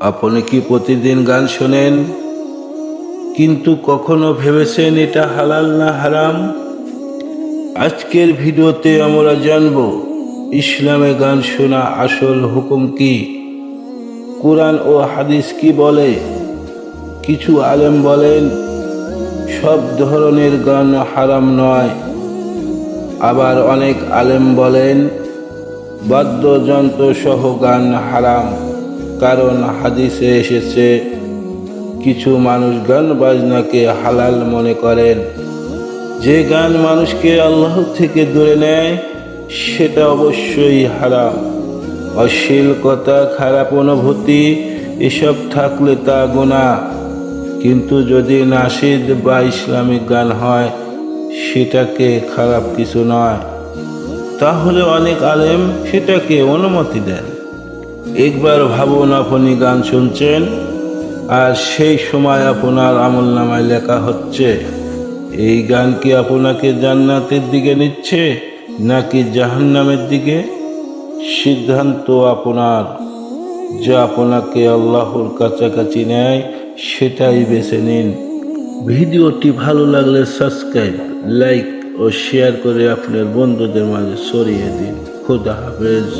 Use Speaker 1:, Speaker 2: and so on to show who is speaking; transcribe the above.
Speaker 1: আপনি কি প্রতিদিন গান শোনেন, কিন্তু কখনো ভেবেছেন এটা হালাল না হারাম? আজকের ভিডিওতে আমরা জানব ইসলামে গান শোনা আসল হুকুম কি, কোরআন ও হাদিস কি বলে। কিছু আলেম বলেন সব ধরনের গান হারাম নয়, আবার অনেক আলেম বলেন বাদ্যযন্ত্র সহ গান হারাম। কারণ হাদিসে এসেছে কিছু মানুষ গান বাজনাকে হালাল মনে করেন। যে গান মানুষকে আল্লাহ থেকে দূরে নেয় সেটা অবশ্যই হারাম। অশ্লীল কথা, খারাপ অনুভূতি এসব থাকলে তা গুনাহ। কিন্তু যদি নাশিদ বা ইসলামিক গান হয় সেটাকে খারাপ কিছু নয়, তাহলে অনেক আলেম সেটাকে অনুমতি দেন। একবার ভাবুন, আপনি গান শুনছেন আর সেই সময় আপনার আমলনামায় লেখা হচ্ছে এই গান কি আপনাকে জান্নাতের দিকে নিচ্ছে নাকি জাহান্নামের দিকে। সিদ্ধান্ত আপনার। যা আপনাকে আল্লাহর কাছাকাছি নেয় সেটাই বেছে নিন। ভিডিওটি ভালো লাগলে সাবস্ক্রাইব, লাইক ও শেয়ার করে আপনার বন্ধুদের মাঝে ছড়িয়ে দিন। খোদা হাফেজ।